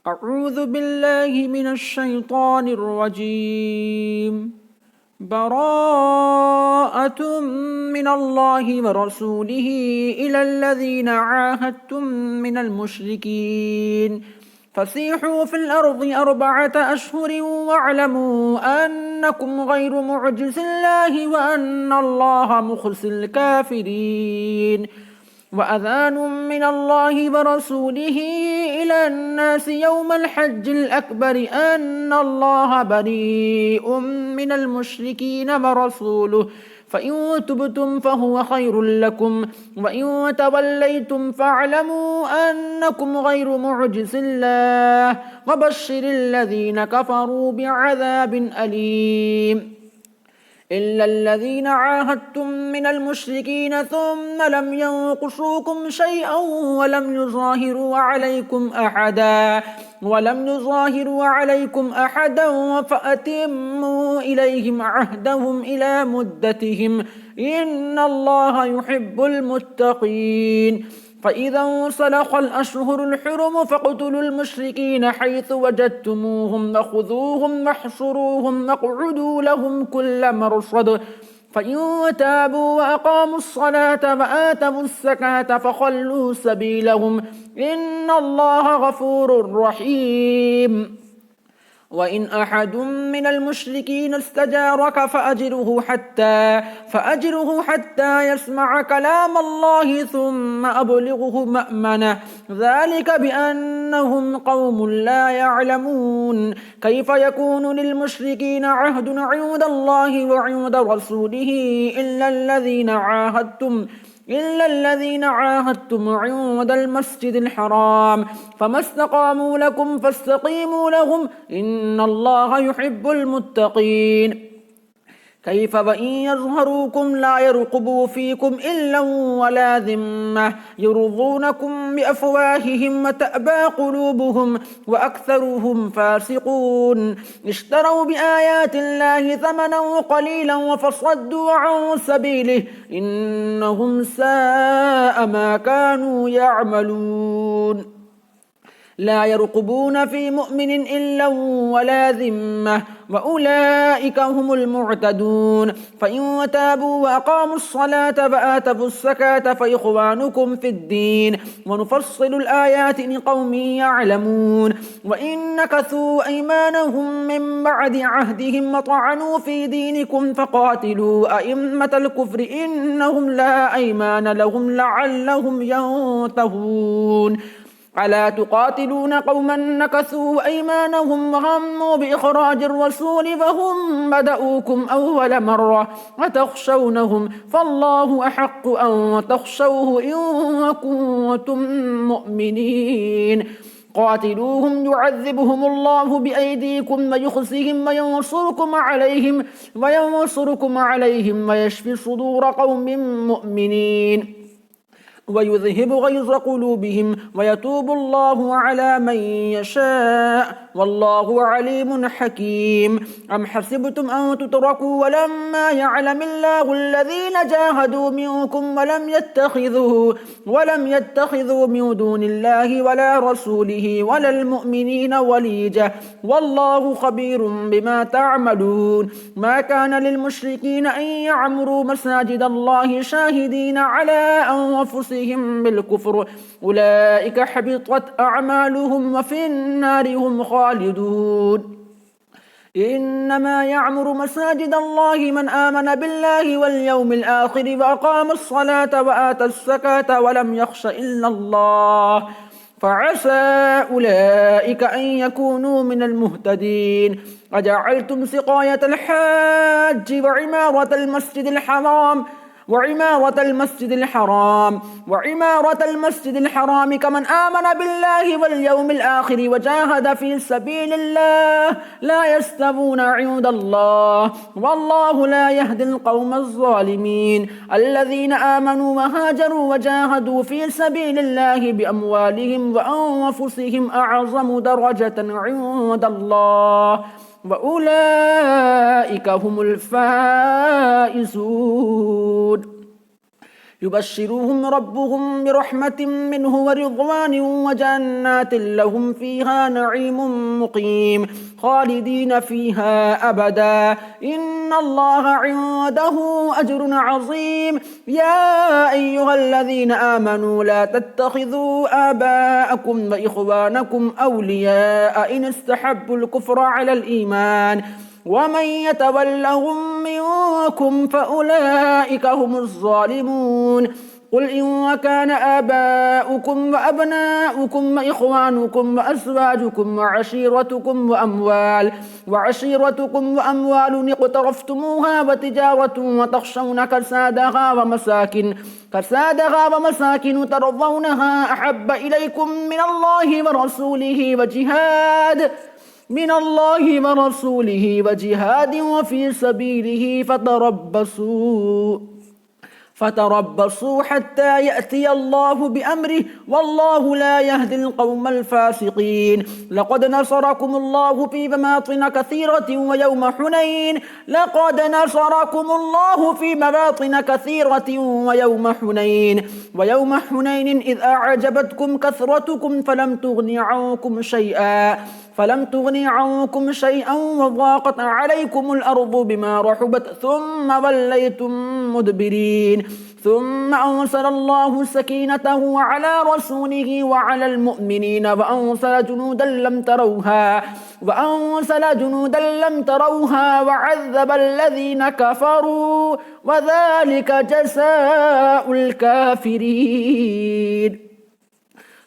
أعوذ بالله من الشيطان الرجيم. براءة من الله ورسوله إلى الذين عاهدتم من المشركين فسيحوا في الأرض 4 أشهر واعلموا أنكم غير معجز الله وأن الله مخزي الكافرين. وأذان من الله ورسوله إلى الناس يوم الحج الأكبر أن الله بريء من المشركين ورسوله فإن تبتم فهو خير لكم وإن توليتم فاعلموا أنكم غير معجز الله وبشر الذين كفروا بعذاب أليم. إلا الذين عاهدتم من المشركين ثم لم ينقصوكم شيئا ولم يظاهروا عليكم أحدا فأتموا إليهم عهدهم إلى مدتهم إن الله يحب المتقين. فإذا انسلخ الأشهر الحرم فاقتلوا المشركين حيث وجدتموهم وخذوهم واحصروهم واقعدوا لهم كل مرصد فإن تابوا وأقاموا الصلاة وآتوا الزكاة فخلوا سبيلهم إن الله غفور رحيم. وإن أحد من المشركين استجارك فأجره حتى يسمع كلام الله ثم أبلغه مأمنه ذلك بأنهم قوم لا يعلمون. كيف يكون للمشركين عهد عند الله وعند رسوله إلا الذين عاهدتم عند المسجد الحرام فما استقاموا لكم فاستقيموا لهم إن الله يحب المتقين. كيف وإن يظهروكم لا يرقبوا فيكم إلا ولا ذمة يرضونكم بأفواههم وتأبى قلوبهم وأكثرهم فاسقون. اشتروا بآيات الله ثمنا قليلا وفصدوا عن سبيله إنهم ساء ما كانوا يعملون. لا يرقبون في مؤمن إلا ولا ذمة وأولئك هم المعتدون. فإن تابوا وأقاموا الصلاة وآتوا الزكاة فإخوانكم في الدين ونفصل الآيات لقوم يعلمون. وإن نكثوا أيمانهم من بعد عهدهم وطعنوا في دينكم فقاتلوا أئمة الكفر إنهم لا أيمان لهم لعلهم ينتهون. ألا تقاتلون قوما نكثوا أيمانهم وهموا بإخراج الرسول وهم بدؤوكم أول مرة وتخشونهم فالله أحق أن تخشوه إن كنتم مؤمنين. قاتلوهم يعذبهم الله بأيديكم ويخزيهم وينصركم عليهم ويشفي صدور قوم مؤمنين ويذهب غيظ قلوبهم ويتوب الله على من يشاء والله عليم حكيم. أم حسبتم أن تتركوا ولما يعلم الله الذين جاهدوا منكم ولم يتخذوا من دون الله ولا رسوله ولا المؤمنين وليجة والله خبير بما تعملون. ما كان للمشركين أن يعمروا مساجد الله شاهدين على أنفسهم بالكفر أولئك حبطت أعمالهم وفي النار هم خالدون. إنما يعمر مساجد الله من آمن بالله واليوم الآخر وأقام الصلاة وآتى الزكاة ولم يخش إلا الله فعسى أولئك أن يكونوا من المهتدين. أجعلتم سقاية الحاج وعمارة المسجد الحرام كمن آمن بالله واليوم الآخر وجاهد في سبيل الله لا يستوون عند الله والله لا يهدي القوم الظالمين. الذين آمنوا وهاجروا وجاهدوا في سبيل الله بأموالهم وأنفسهم أعظم درجة عند الله وأولئك هم الفائزون. يبشرهم ربهم برحمة منه ورضوان وجنات لهم فيها نعيم مقيم خالدين فيها أبدا إن الله عنده أجر عظيم. يا أيها الذين آمنوا لا تتخذوا آباءكم وإخوانكم أولياء إن استحبوا الكفر على الإيمان ومن يتولهم منكم فأولئك هم الظالمون. قل إن كان آباؤكم وأبناؤكم وإخوانكم وأزواجكم وعشيرتكم وأموال اقترفتموها وتجارة وتخشون كسادها ومساكن ترضونها أحب إليكم من الله ورسوله وجهاد وفي سبيله فتربصوا حتى يأتي الله بأمره والله لا يهدي القوم الفاسقين. لقد نصركم الله في مواطن كثيرة ويوم حنين إذ أعجبتكم كثرتكم فلم تغن عنكم شيئا وضاقت عليكم الأرض بما رحبت ثم وليتم مدبرين. ثم أنزل الله سكينته على رسوله وعلى المؤمنين وأنزل جنودا لم تروها وعذب الذين كفروا وذلك جزاء الكافرين.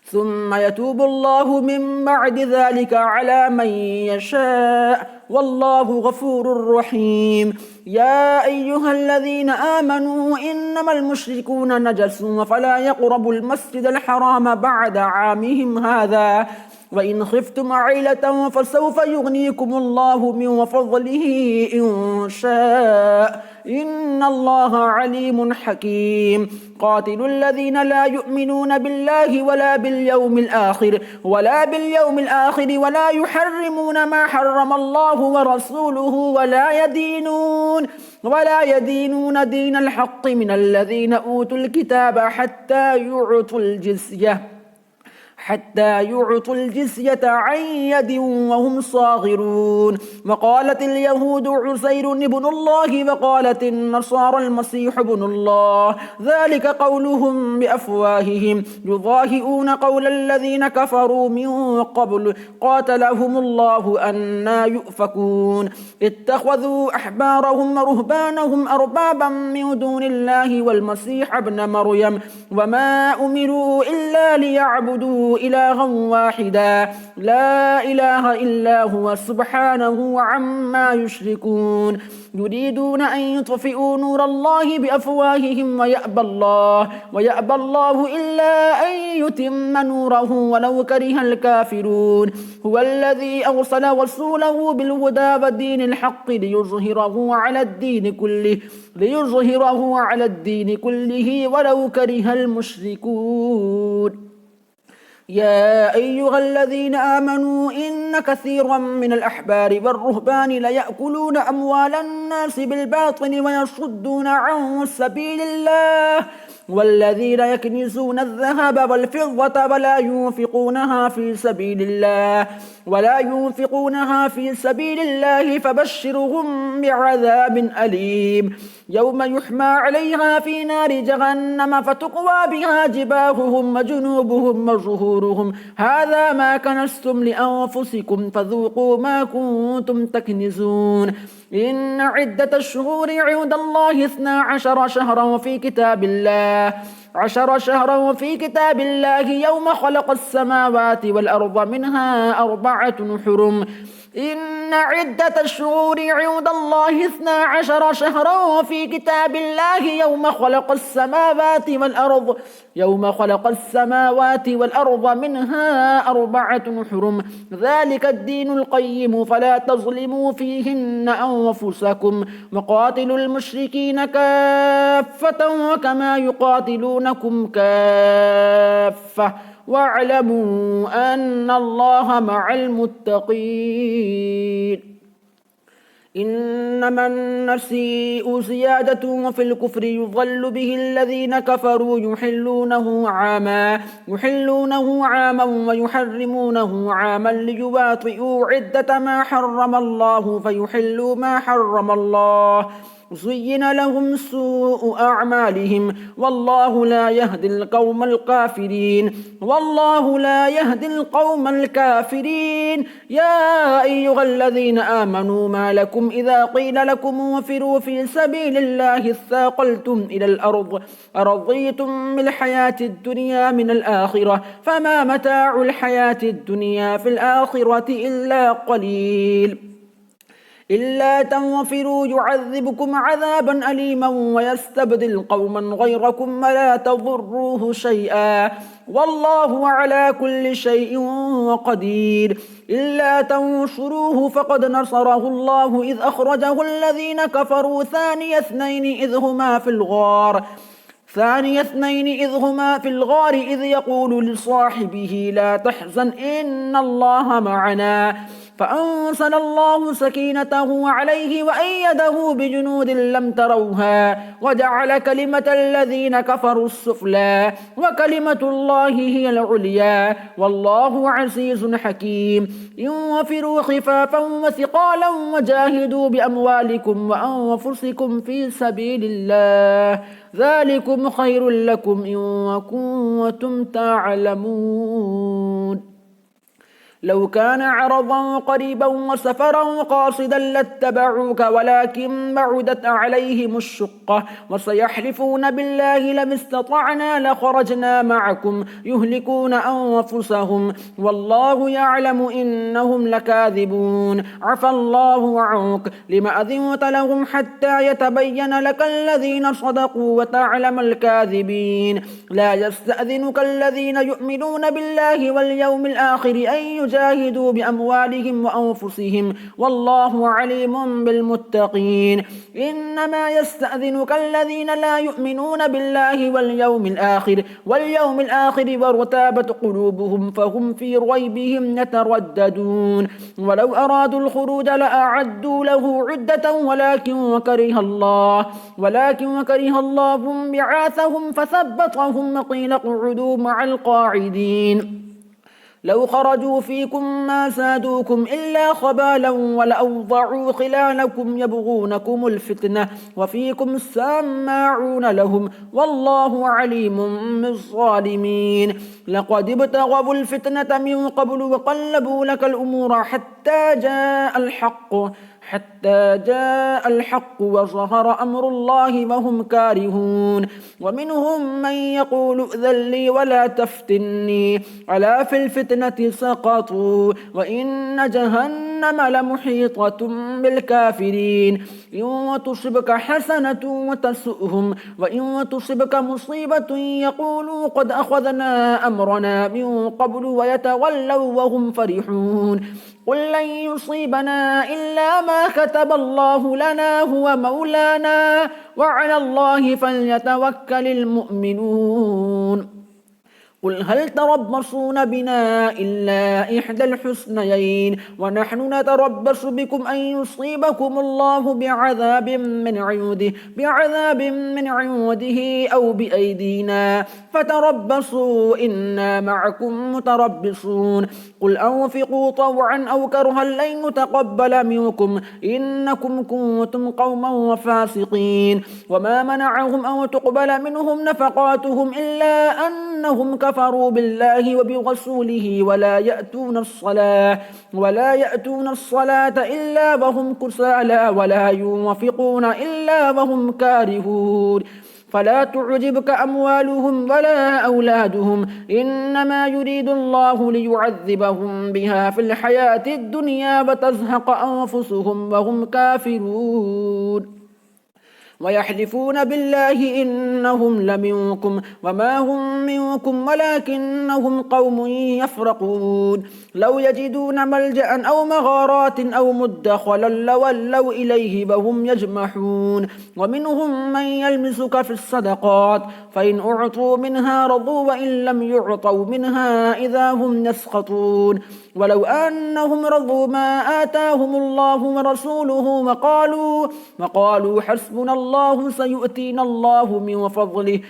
ثم يتوب الله من بعد ذلك على من يشاء والله غفور رحيم. يا أيها الذين آمنوا إنما المشركون نجس فلا يقربوا المسجد الحرام بعد عامهم هذا وإن خفتم عيلة فسوف يغنيكم الله من فضله إن شاء إن الله عليم حكيم. قاتلوا الذين لا يؤمنون بالله ولا باليوم الآخر ولا يحرمون ما حرم الله ورسوله ولا يدينون دين الحق من الذين أوتوا الكتاب حتى يعطوا الجزية عن يد وهم صاغرون. وقالت اليهود عزير ابن الله وقالت النصارى المسيح ابن الله ذلك قولهم بأفواههم يضاهئون قول الذين كفروا من قبل قاتلهم الله أنى يؤفكون. اتخذوا أحبارهم ورهبانهم أربابا من دون الله والمسيح ابن مريم وما أمروا إلا ليعبدوا إلها واحدا لا إله إلا هو سبحانه عما يشركون. يريدون أن يطفئوا نور الله بأفواههم ويأبى الله إلا أن يتم نوره ولو كره الكافرون. هو الذي أرسل رسوله بالهدى ودين الحق ليظهره على الدين كله ولو كره المشركون. يا أيها الذين آمنوا إن كثيرا من الأحبار والرهبان ليأكلون أموال الناس بالباطل ويصدون عن سبيل الله والذين يكنزون الذهب والفضة ولا ينفقونها في سبيل الله فبشرهم بعذاب أليم يوم يحمى عليها في نار جهنم فتقوى بها جباههم وجنوبهم وظهورهم هذا ما كنزتم لأنفسكم فذوقوا ما كنتم تكنزون. إن عدة الشهور عند الله 12 شهرا في كتاب الله يوم خلق السماوات والأرض منها 4 حرم. إن عدة الشهور عند الله 12 شهرا في كتاب الله يوم خلق السماوات والأرض منها 4 حرم ذلك الدين القيم فلا تظلموا فيهن أنفسكم وقاتلوا المشركين كافة كما يقاتلونكم كافة واعلموا أن الله مع المتقين. إنما النسيء زيادة في الكفر يضل به الذين كفروا يحلونه عاما ويحرمونه عاما ليواطئوا عدة ما حرم الله فيحلوا ما حرم الله زين لهم سوء أعمالهم والله لا يهدي القوم الكافرين يا أيها الذين آمنوا ما لكم إذا قيل لكم انفروا في سبيل الله اثاقلتم إلى الأرض أرضيتم بالحياة الدنيا من الآخرة فما متاع الحياة الدنيا في الآخرة إلا قليل إلا تنفروا يعذبكم عذابا أليما ويستبدل قوما غيركم ولا تضروه شيئا والله على كل شيء قدير إلا تنصروه فقد نصره الله إذ أخرجه الذين كفروا ثاني اثنين إذ هما في الغار إذ يقول لصاحبه لا تحزن إن الله معنا فأنزل الله سكينته عليه وأيده بجنود لم تروها وجعل كلمة الذين كفروا السفلى وكلمة الله هي العليا والله عزيز حكيم انفروا خفافا وثقالا وجاهدوا بأموالكم وأنفسكم في سبيل الله ذلكم خير لكم إن كنتم تعلمون لو كان عرضا قريبا وسفرا قاصدا لاتبعوك ولكن بعدت عليهم الشقة وسيحلفون بالله لم استطعنا لخرجنا معكم يهلكون أنفسهم والله يعلم إنهم لكاذبون عفى الله عنك لم أذنت لهم حتى يتبين لك الذين صدقوا وتعلم الكاذبين لا يستأذنك الذين يؤمنون بالله واليوم الآخر أن يجاهدوا بأموالهم وأنفسهم والله عليم بالمتقين إنما يستأذنك الذين لا يؤمنون بالله واليوم الآخر وارتابت قلوبهم فهم في ريبهم يترددون ولو أرادوا الخروج لأعدوا له عدة ولكن وكره الله بعاثهم فثبطهم وقيل اقعدوا مع القاعدين لو خرجوا فيكم ما زادوكم إلا خبالا ولأوضعوا خلالكم يبغونكم الفتنة وفيكم سماعون لهم والله عليم بالظالمين لقد ابتغوا الفتنة من قبل وقلبوا لك الأمور حتى جاء الحق وظهر أمر الله وهم كارهون ومنهم من يقول ائذن لي ولا تفتني ألا في الفتنة سقطوا وإن جهنم لمحيطة بالكافرين إن تصبك حسنة وتسؤهم وإن تصبك مصيبة يقولوا قد أخذنا أمرنا من قبل ويتولوا وهم فرحون قل لن يصيبنا إلا ما كتب الله لنا هو مولانا وعلى الله فليتوكل المؤمنون قل هل تربصون بنا إلا إحدى الحسنيين ونحن نتربص بكم أن يصيبكم الله بعذاب من عنده أو بأيدينا فتربصوا إنا معكم متربصون قل أنفقوا طوعا أو كرها لن يتقبل منكم إنكم كنتم قوما فاسقين وما منعهم أن تقبل منهم نفقاتهم إلا أنهم كفروا بالله وبرسوله ولا يأتون الصلاة إلا وهم كسالى ولا ينفقون إلا وهم كارهون فلا تعجبك أموالهم ولا أولادهم إنما يريد الله ليعذبهم بها في الحياة الدنيا وتزهق أنفسهم وهم كافرون ويحلفون بالله إنهم لمنكم وما هم منكم ولكنهم قوم يفرقون لو يجدون ملجأ أو مغارات أو مدخلا لولوا إليه وهم يجمحون ومنهم من يلمسك في الصدقات فإن أعطوا منها رضوا وإن لم يعطوا منها إذا هم يسخطون ولو أنهم رضوا ما آتاهم الله ورسوله وقالوا حسبنا الله سيؤتينا الله من فضله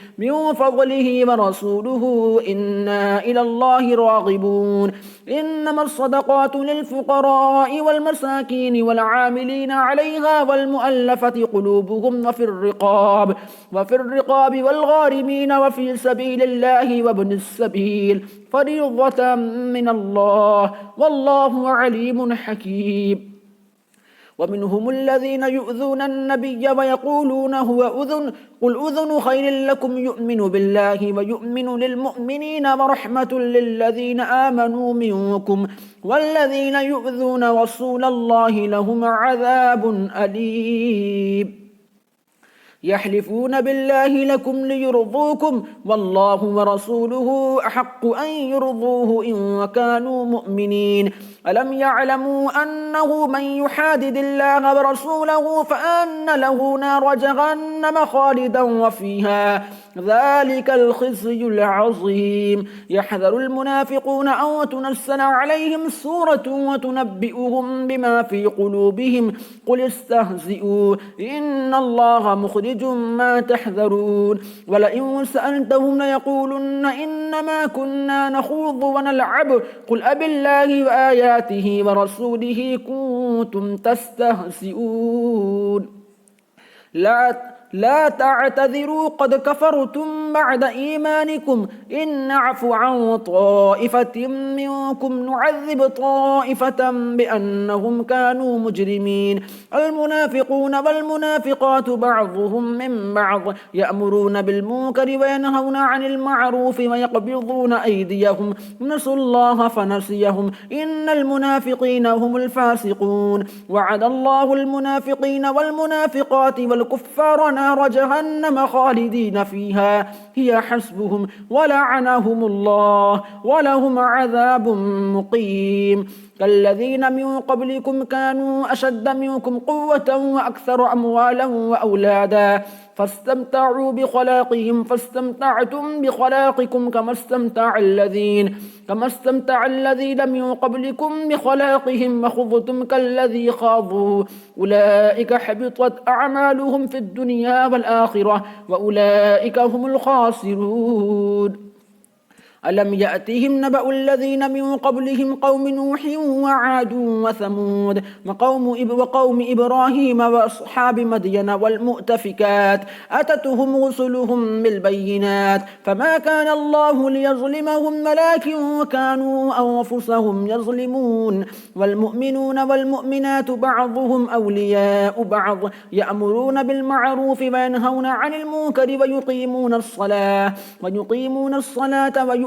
ورسوله إنا إلى الله راغبون إنما الصدقات للفقراء والمساكين والعاملين عليها والمؤلفة قلوبهم وفي الرقاب والغارمين وفي سبيل الله وابن السبيل فريضة من الله والله عليم حكيم ومنهم الذين يؤذون النبي ويقولون هو أذن قل أذن خير لكم يؤمن بالله ويؤمن للمؤمنين ورحمة للذين آمنوا منكم والذين يؤذون رسول الله لهم عذاب أليم يحلفون بالله لكم ليرضوكم والله ورسوله أحق أن يرضوه إن كانوا مؤمنين ألم يعلموا أنه من يحادد الله ورسوله فأن له نار جهنم خالدا وفيها ذلك الخزي العظيم يحذر المنافقون أن تنزل عليهم سورة وتنبئهم بما في قلوبهم قل استهزئوا إن الله مخرج ما تحذرون ولئن سألتهم ليقولن إنما كنا نخوض ونلعب قل أبالله وآياته ورسوله كنتم تستهزئون لا تعتذروا قد كفرتم بعد إيمانكم إن نعفو عن طائفة منكم نعذب طائفة بأنهم كانوا مجرمين المنافقون والمنافقات بعضهم من بعض يأمرون بالمنكر وينهون عن المعروف ويقبضون أيديهم نسوا الله فنسيهم إن المنافقين هم الفاسقون وعد الله المنافقين والمنافقات والكفار نار جهنم خالدين فيها هي حسبهم ولعنهم الله ولهم عذاب مقيم كالذين من قبلكم كانوا أشد منكم قوة وأكثر أموالا وأولادا فاستمتعوا بخلاقهم فاستمتعتم بخلاقكم كما استمتع الذين من قبلكم بخلاقهم وخضتم كالذي خاضوا أولئك حبطت أعمالهم في الدنيا والآخرة وأولئك هم الخاسرون ألم يأتهم نبأ الذين من قبلهم قوم نوح وعاد وثمود وقوم إبراهيم وأصحاب مدين والمؤتفكات أتتهم رسلهم بالبينات فما كان الله ليظلمهم ولكن كانوا أنفسهم يظلمون والمؤمنون والمؤمنات بعضهم أولياء بعض يأمرون بالمعروف وينهون عن المنكر ويقيمون الصلاة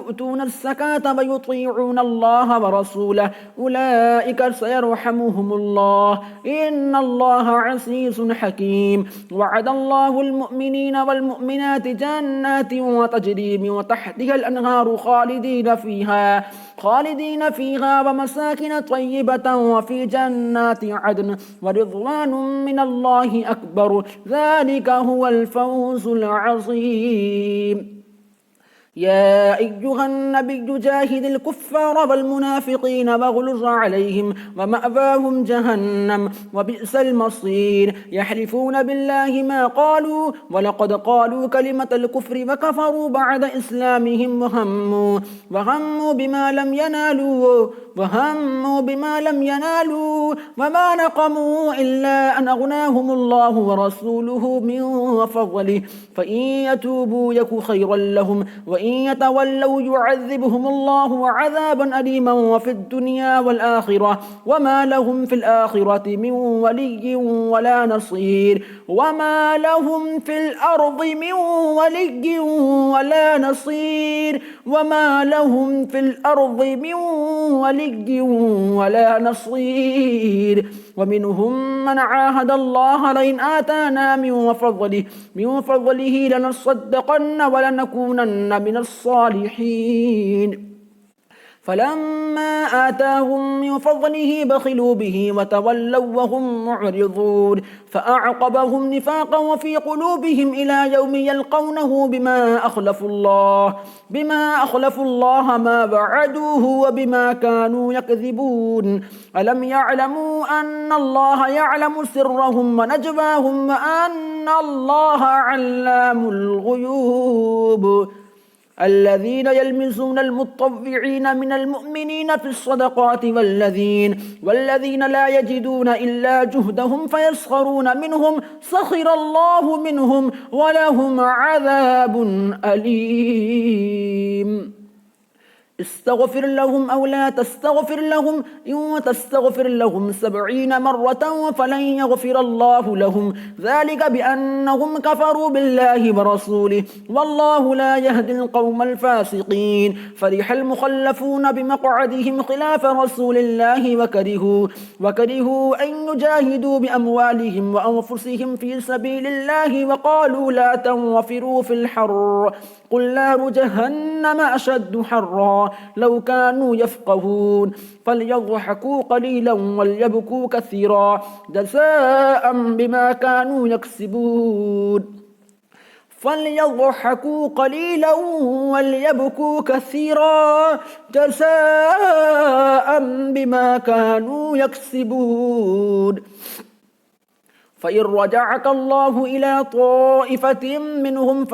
ويؤتون الزكاة ويطيعون الله ورسوله أولئك سيرحمهم الله إن الله عزيز حكيم وعد الله المؤمنين والمؤمنات جنات وتجري من تحتها الأنهار خالدين فيها ومساكن طيبة وفي جنات عدن ورضوان من الله أكبر ذلك هو الفوز العظيم يا أيها النبي جاهد الكفار والمنافقين واغلظ عليهم ومأواهم جهنم وبئس المصير يحلفون بالله ما قالوا ولقد قالوا كلمة الكفر وكفروا بعد إسلامهم وهموا بما لم ينالوا وما نقموا إلا أن أغناهم الله ورسوله من فضله فإن يتوبوا يك خيرا لهم وإن يتولوا يعذبهم الله عذابا أليما وفي الدنيا والآخرة وما لهم في الآخرة من ولي ولا نصير وما لهم في الأرض من ولي ولا نصير وما لهم في الأرض من ولي ولي ولا نصير. ومنهم من عاهد الله لئن آتانا من فضله لنصدقن ولنكونن من الصالحين. فلما آتاهم من فضله بخلوا به وتولوا وهم معرضون. فأعقبهم نفاقا وفي قلوبهم إلى يوم يلقونه بما أخلفوا الله ما وعدوه وبما كانوا يكذبون. ألم يعلموا أن الله يعلم سرهم ونجواهم وأن الله علام الغيوب. الذين يلمزون المطوعين من المؤمنين في الصدقات والذين لا يجدون إلا جهدهم فيسخرون منهم سخر الله منهم ولهم عذاب أليم. استغفر لهم أو لا تستغفر لهم إن تستغفر لهم 70 مرة فلن يغفر الله لهم ذلك بأنهم كفروا بالله ورسوله والله لا يهدي القوم الفاسقين. فرح المخلفون بمقعدهم خلاف رسول الله وكرهوا أن يجاهدوا بأموالهم وأنفسهم في سبيل الله وقالوا لا تنفروا في الحر قل نار جهنم أشد حرا لو كانوا يفقهون. فليضحكوا قليلا وليبكوا كثيرا جزاء بما كانوا يكسبون. فليضحكوا قليلا وليبكوا كثيرا جزاء بما كانوا يكسبون. فإن رجعك الله إلى طائفة منهم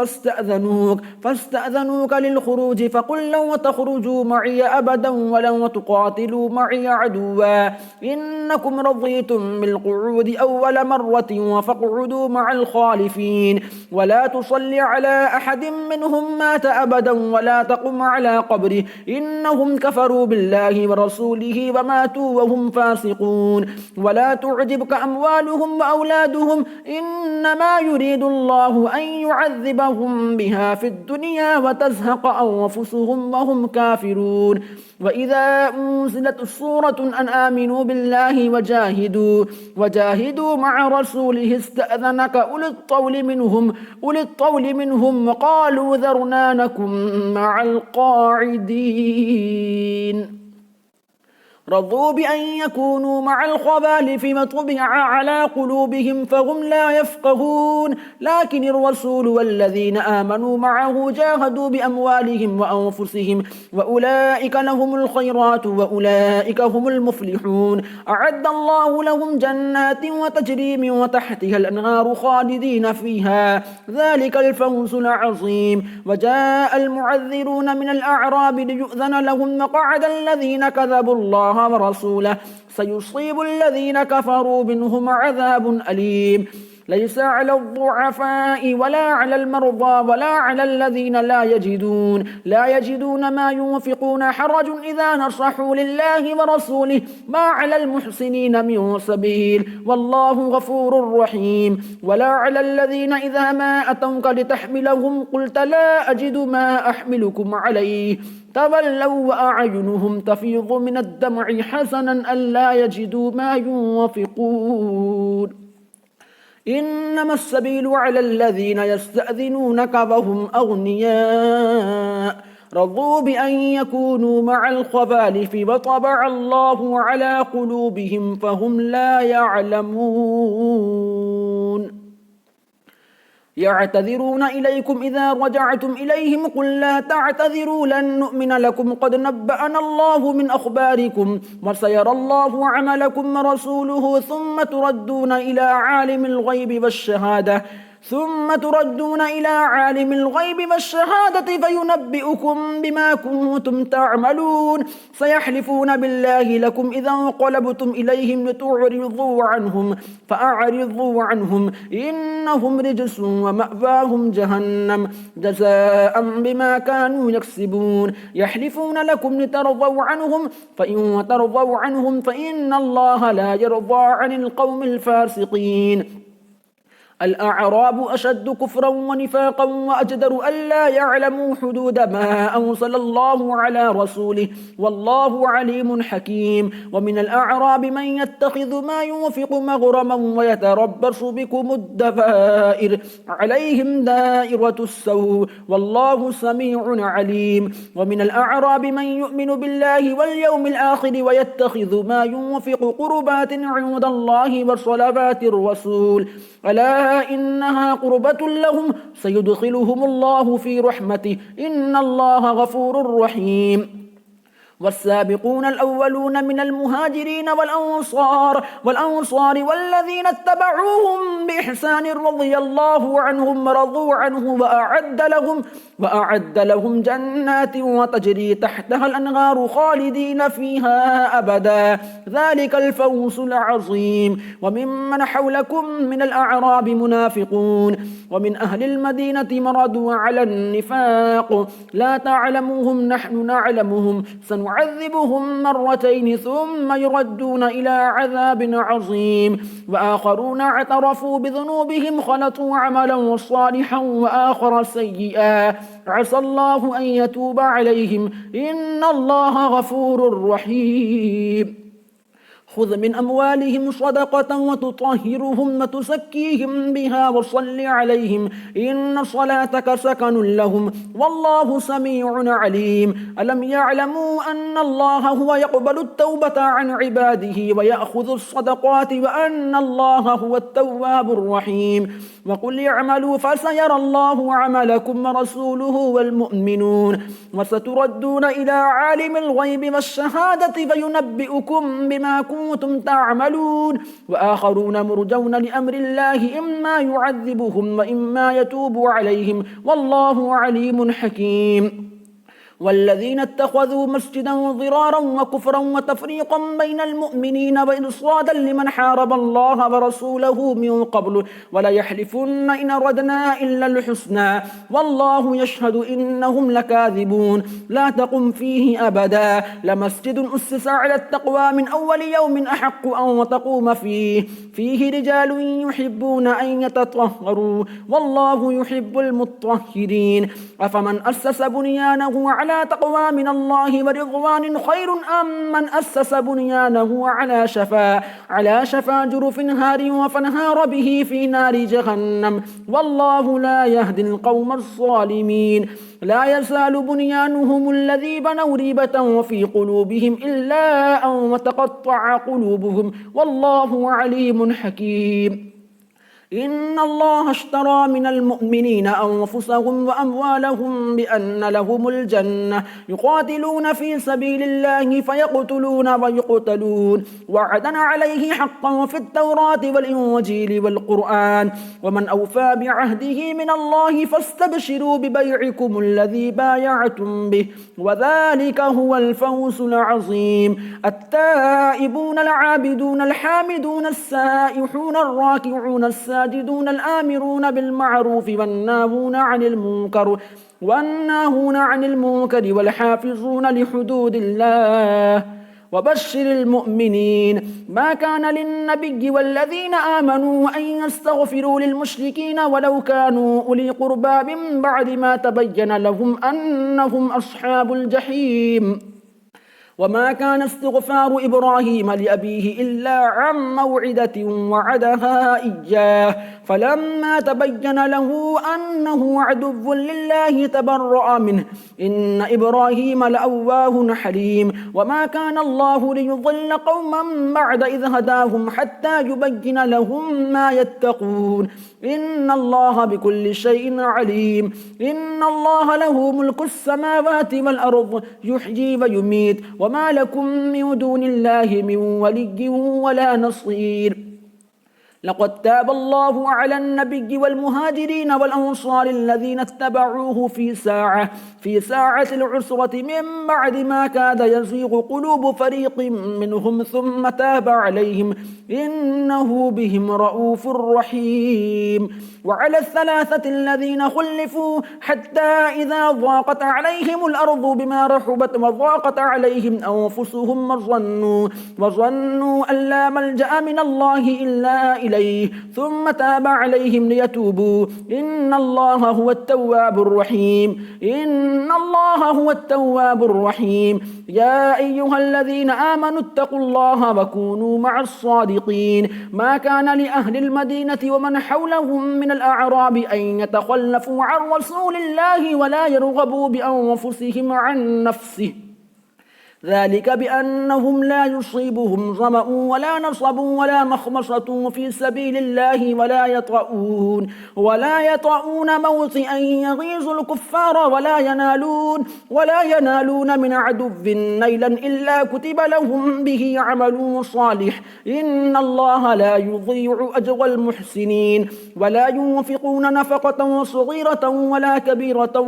فاستأذنوك للخروج فقل لن تخرجوا معي أبدا ولن تقاتلوا معي عدوا إنكم رضيتم بالقعود أول مرة فاقعدوا مع الخالفين. ولا تصل على أحد منهم مات أبدا ولا تقم على قبره إنهم كفروا بالله ورسوله وماتوا وهم فاسقون. ولا تعجبك أموالهم وأولادهم إنما يريد الله أن يعذبهم بها في الدنيا وتزهق أنفسهم وهم كافرون. وإذا أنزلت السورة أن آمنوا بالله وجاهدوا مع رسوله استأذنك أولي الطول منهم وقالوا ذرنا نكن مع القاعدين. رضوا بأن يكونوا مع الخبالف وطبع على قلوبهم فهم لا يفقهون. لكن الرسول والذين آمنوا معه جاهدوا بأموالهم وأنفسهم وأولئك لهم الخيرات وأولئك هم المفلحون. أعد الله لهم جنات وتجري من تحتها الأنهار خالدين فيها ذلك الفوز العظيم. وجاء المعذرون من الأعراب ليؤذن لهم وقعد الذين كذبوا الله ورسوله سيصيب الذين كفروا منهم عذاب أليم. ليس على الضعفاء ولا على المرضى ولا على الذين لا يجدون ما ينفقون حرج إذا نصحوا لله ورسوله ما على المحسنين من سبيل والله غفور رحيم. ولا على الذين إذا ما أتوك لتحملهم قلت لا أجد ما أحملكم عليه تولوا وأعينهم تفيض من الدمع حزنا ألا يجدوا ما ينفقون. إنما السبيل على الذين يستأذنونك وهم أغنياء رضوا بأن يكونوا مع الخبالف وطبع الله على قلوبهم فهم لا يعلمون. يعتذرون إليكم إذا رجعتم إليهم قل لا تعتذروا لن نؤمن لكم قد نبأنا الله من أخباركم وسيرى الله عملكم ورسوله ثم تردون إلى عالم الغيب والشهادة فينبئكم بما كنتم تعملون. سيحلفون بالله لكم إذا انقلبتم إليهم لتعرضوا عنهم فأعرضوا عنهم إنهم رجس ومأواهم جهنم جزاء بما كانوا يكسبون. يحلفون لكم لترضوا عنهم فإن ترضوا عنهم فإن الله لا يرضى عن القوم الفاسقين. الأعراب أشد كفرا ونفاقا وأجدر ألا يعلموا حدود ما أنزل الله على رسوله والله عليم حكيم ومن الأعراب من يتخذ ما ينفق مغرما ويتربص بكم الدبائر عليهم دائرة السوء والله سميع عليم ومن الأعراب من يؤمن بالله واليوم الآخر ويتخذ ما ينفق قربات عند الله وصلوات الرسول ألا إنها قربة لهم سيدخلهم الله في رحمته إن الله غفور رحيم والسابقون الأولون من المهاجرين والأنصار والذين اتبعوهم بإحسان رضي الله عنهم ورضوا عنه وأعد لهم جنات وتجري تحتها الأنهار خالدين فيها أبدا ذلك الفوز العظيم وممن حولكم من الأعراب منافقون ومن أهل المدينة مردوا على النفاق لا تعلموهم نحن نعلمهم سنعذبهم مرتين ثم يردون إلى عذاب عظيم وآخرون اعترفوا بذنوبهم خلطوا عملا صالحا وآخر سيئا عسى الله أن يتوب عليهم إن الله غفور رحيم خذ من أموالهم صدقة وتطهرهم وتزكيهم بها وصل عليهم إن صلاتك سكن لهم والله سميع عليم ألم يعلموا أن الله هو يقبل التوبة عن عباده ويأخذ الصدقات وأن الله هو التواب الرحيم وقل اعملوا فسيرى الله عملكم ورسوله والمؤمنون وستردون إلى عالم الغيب والشهادة فينبئكم بما كنتم تعملون وآخرون مرجون لأمر الله إما يعذبهم وإما يتوب عليهم والله عليم حكيم والذين اتخذوا مسجدا ضرارا وكفرا وتفريقا بين المؤمنين وإرصادا لمن حارب الله ورسوله من قبل ولا يحلفن إن أردنا إلا الحسنى والله يشهد إنهم لكاذبون لا تقم فيه أبدا لمسجد أسس على التقوى من أول يوم أحق أن تقوم فيه رجال يحبون أن يتطهروا والله يحب المطهرين أفمن أسس بنيانه على تقوى من الله ورضوان خير أم من أسس بنيانه على شفا جرف هار فانهار به في نار جهنم والله لا يهدي القوم الظالمين لا يزال بنيانهم الذي بنوا ريبة وفي قلوبهم إلا أن تقطع قلوبهم والله عليم حكيم إن الله اشترى من المؤمنين أنفسهم وأموالهم بأن لهم الجنة يقاتلون في سبيل الله فيقتلون ويقتلون وعدا عليه حقا في التوراة والإنجيل والقرآن ومن أوفى بعهده من الله فاستبشروا ببيعكم الذي بايعتم به وذلك هو الفوز العظيم التائبون العابدون الحامدون السائحون الراكعون الساجدون الآمرون بالمعروف والناهون عن المنكر والحافظون لحدود الله وبشر المؤمنين ما كان للنبي والذين آمنوا أن يستغفروا للمشركين ولو كانوا أولي قربى من بعد ما تبين لهم أنهم أصحاب الجحيم وما كان استغفار إبراهيم لأبيه إلا عن موعدة وعدها إياه فلما تبين له أنه عدو لله تبرأ منه إن إبراهيم لأواه حليم وما كان الله ليضل قوما بعد إذ هداهم حتى يبين لهم ما يتقون إن الله بكل شيء عليم إن الله له ملك السماوات والأرض يحيي ويميت وما لكم من دون الله من ولي ولا نصير لقد تاب الله على النبي والمهاجرين والأنصار الذين اتبعوه في ساعة العسرة من بعد ما كاد يزيغ قلوب فريق منهم ثم تاب عليهم إنه بهم رؤوف رحيم وعلى الثلاثة الذين خلفوا حتى إذا ضاقت عليهم الأرض بما رحبت وضاقت عليهم أنفسهم وظنوا أن لا ملجأ من الله إلا إليه إليه ثم تاب عليهم ليتوبوا إن الله هو التواب الرحيم إن الله هو التواب الرحيم يا أيها الذين آمنوا اتقوا الله وكونوا مع الصادقين ما كان لأهل المدينة ومن حولهم من الأعراب أن يتخلفوا عن رسول الله ولا يرغبوا بأنفسهم عن نفسه ذلك بأنهم لا يصيبهم ظمأ ولا نصب ولا مخمصة في سبيل الله ولا يطؤون موطئا يغيظ الكفار ولا ينالون من عدو نيلا إلا كتب لهم به عمل صالح إن الله لا يضيع أجر المحسنين ولا ينفقون نفقة صغيرة ولا كبيرة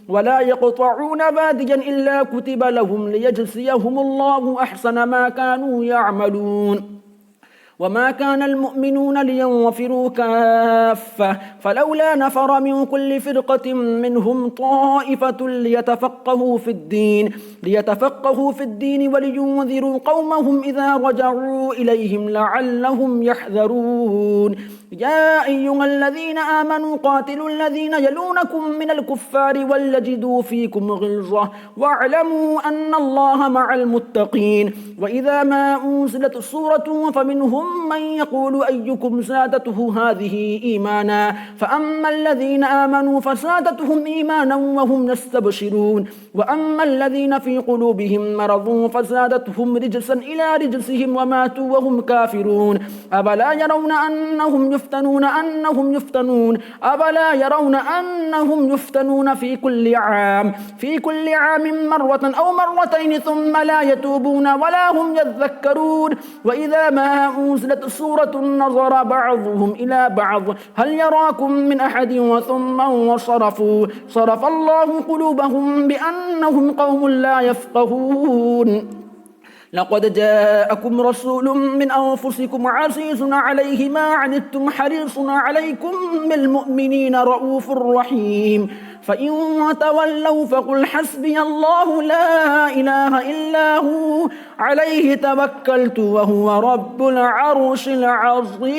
ولا يقطعون باديا إلا كتب لهم ليجزيهم الله أحسن ما كانوا يعملون وما كان المؤمنون لينفروا كافة فلولا نفر من كل فرقة منهم طائفة ليتفقهوا في الدين ولينذروا قومهم إذا رجعوا إليهم لعلهم يحذرون يا أيها الذين آمنوا قاتلوا الذين يلونكم من الكفار وليجدوا فيكم غلظة واعلموا أن الله مع المتقين وإذا ما أنزلت سورة فمنهم من يقول أيكم زادته هذه إيمانا فأما الذين آمنوا فزادتهم إيمانا وهم يستبشرون وأما الذين في قلوبهم مرض فزادتهم رجسا إلى رجسهم وماتوا وهم كافرون أفلا يرون أنهم يفتنون في كل عام مرة أو مرتين ثم لا يتوبون ولا هم يذكرون وإذا ما أنزلت سورة نظر بعضهم إلى بعض هل يراكم من أحد ثم انصرفوا صرف الله قلوبهم بأنهم قوم لا يفقهون لقد جاءكم رسول من أنفسكم عزيز عليه ما عنتم حريص عليكم بالمؤمنين رؤوف رحيم فإن تولوا فقل حسبي الله لا إله إلا هو عليه توكلت وهو رب العرش العظيم